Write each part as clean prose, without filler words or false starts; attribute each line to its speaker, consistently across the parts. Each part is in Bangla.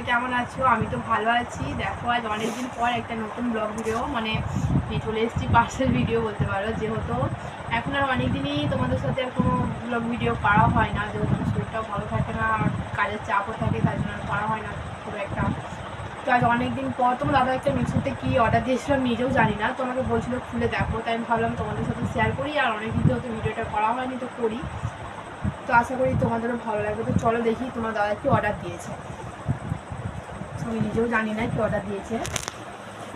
Speaker 1: কেমন আছো? আমি তো ভালো আছি। দেখো আজ অনেকদিন পর একটা নতুন ব্লগ ভিডিও মানে চলে এসেছি, পার্সেল ভিডিও বলতে পারো। যেহেতু এখন আর অনেকদিনই তোমাদের সাথে আর কোনো ব্লগ ভিডিও করা হয় না, যেহেতু আমার শরীরটাও ভালো থাকে না আর কাজের চাপও থাকে, তার জন্য করা হয় না খুব একটা। তো আজ অনেকদিন পর তোমার দাদা একটা মিশোতে কী অর্ডার দিয়েছিলাম নিজেও জানি না, তো আমাকে বলছিল খুলে দেখো, তাই আমি ভাবলাম তোমাদের সাথে শেয়ার করি। আর অনেকদিন যেহেতু ভিডিওটা করা হয়নি তো করি, তো আশা করি তোমাদেরও ভালো লাগবে। তো চলো দেখি তোমার দাদা কি অর্ডার দিয়েছে। আমি নিজেও জানি না কি অর্ডার দিয়েছে,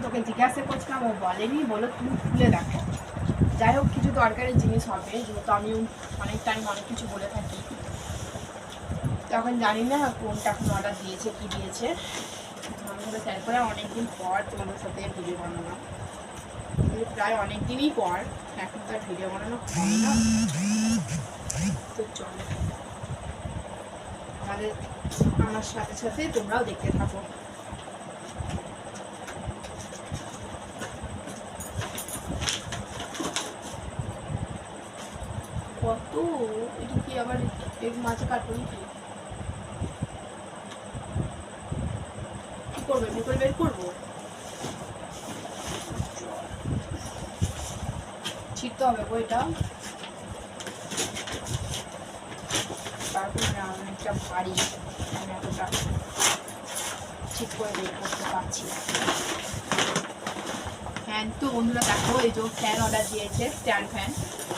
Speaker 1: তোকে জিজ্ঞাসা করছিলাম, ও বলেনি, বলো তুমি খুলে দেখো। যাই হোক, কিছু দরকারি জিনিস হবে, যেহেতু আমিও অনেক টাইম অনেক কিছু বলে থাকি, তখন জানি না কোনটা এখন অর্ডার দিয়েছে কি দিয়েছে। তোমাদের সাথে শেয়ার করে অনেকদিন পর তোমাদের সাথে ভিডিও বানালাম, প্রায় অনেক দিনই পর, এখন তো আর ভিডিও বানানো হয় না। তো চলো আমার সাথে সাথে তোমরাও দেখতে থাকো। কত এটা কি আবার এর মাঝে কাটুন কি করবে? নিকল বের করবো, ছিটতে হবে বইটা, তারপরে অনেকটা ভারী, আমি এতটা ঠিক করে বের করতে পারছি না। ফ্যান তো বন্ধুরা দেখো, এই যে ফ্যান অর্ডার দিয়েছে, স্ট্যান্ড ফ্যান।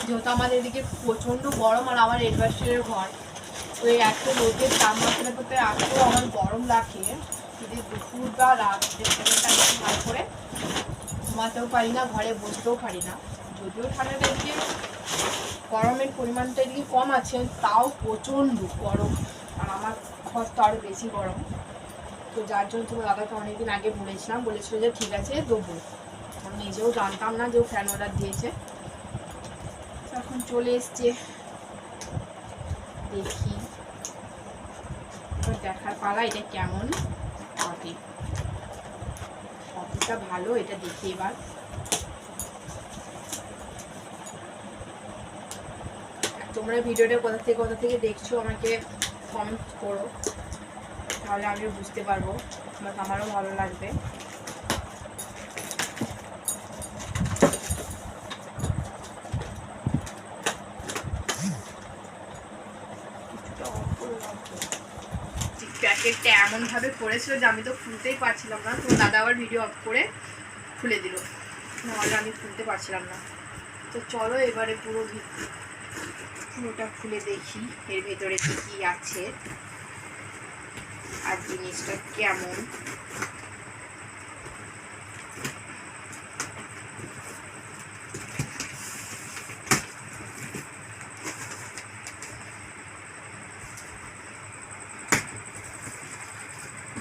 Speaker 1: যেহেতু আমাদের এদিকে প্রচণ্ড গরম আর আমার এডভার্সের ঘর, তো এই এত রোদের তাপমাত্রা করতে এত আমার গরম লাগে, যদি দুপুর বা রাত ভালো করে ঘুমাতেও পারি না, ঘরে বসতেও পারি না। যদিও ঠান্ডাটা এদিকে গরমের পরিমাণটা এদিকে কম আছে, তাও প্রচণ্ড গরম, আর আমার ঘর তো আরও বেশি গরম। তো যার জন্য তোমার দাদাকে অনেকদিন আগে বলেছিল যে ঠিক আছে দেবো। আমি নিজেও জানতাম না যে ও ফ্যান অর্ডার দিয়েছে, এখন চলে এসছে, দেখি দেখার পালা এটা কেমন হবে, কতটা ভালো এটা দেখি এবার। তোমরা ভিডিওটা কোথা থেকে দেখছো আমাকে কমেন্ট করো, তাহলে আমিও বুঝতে পারবো, আমারও ভালো লাগবে। প্যাকেটটা এমনভাবে করেছিল যে আমি তো খুলতেই পারছিলাম না, তো দাদা আবার ভিডিও অফ করে খুলে দিল, নাহলে আমি খুলতে পারছিলাম না। তো চলো এবারে পুরোটা খুলে দেখি এর ভেতরে কি আছে আর জিনিসটা কেমন।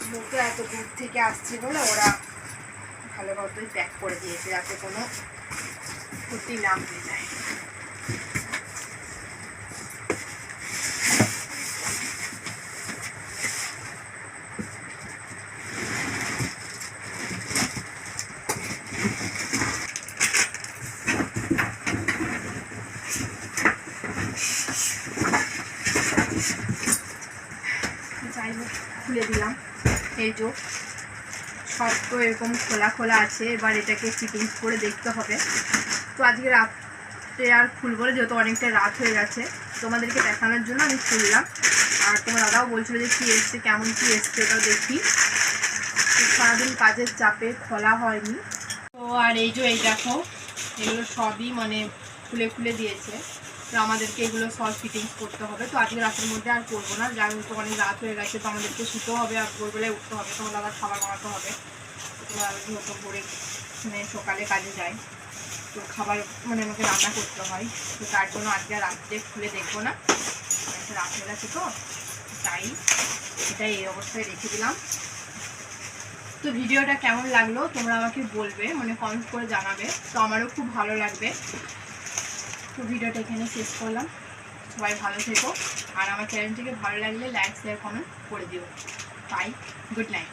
Speaker 1: যেহেতু এত দূর থেকে আসছে বলে ওরা ভালোভাবেই প্যাক করে দিয়েছে, যাতে কোনো ক্ষতি না হয়ে যায়। যাই হোক, খুলে দিলাম। এই যে সব তো এরকম খোলা আছে, এবার এটাকে ফিটিংস করে দেখতে হবে। তো আজকে রাত্রে আর খুলবো না, যেহেতু অনেকটা রাত হয়ে গেছে, তোমাদেরকে দেখানোর জন্য আমি খুললাম। আর তোমার দাদাও বলছিল যে কী এসছে, কেমন কী এসছে ওটাও দেখি। সারাদিন কাজের চাপে খোলা হয়নি। তো আর এই যে এই দেখো, এগুলো সবই মানে খুলে দিয়েছে, তো আমাদেরকে এগুলো সব ফিটিংস করতে হবে। তো আজকে রাতের মধ্যে আর করবো না, যার তো অনেক রাত হয়ে গেছে, তো আমাদেরকে শুতেও হবে আর ভোরবেলায় উঠতে হবে, তোমার দাদার খাবার বানাতে হবে। তোমার দাদা যেহেতু ভোরে মানে সকালে কাজে যায়, তো খাবার মানে আমাকে রান্না করতে হয়, তো তার জন্য আজকে আর রাত্রে খুলে দেখবো না, রাত হয়ে গেছে। তো তাই এটাই এই অবস্থায় রেখে দিলাম। তো ভিডিওটা কেমন লাগলো তোমরা আমাকে বলবে, মানে কমেন্ট করে জানাবে, তো আমারও খুব ভালো লাগবে। তো ভিডিওটা এখানে শেষ করলাম, সবাই ভালো থেকো, আর আমার চ্যানেলটিকে ভালো লাগলে লাইক শেয়ার কমেন্ট করে দিও। Bye, good night.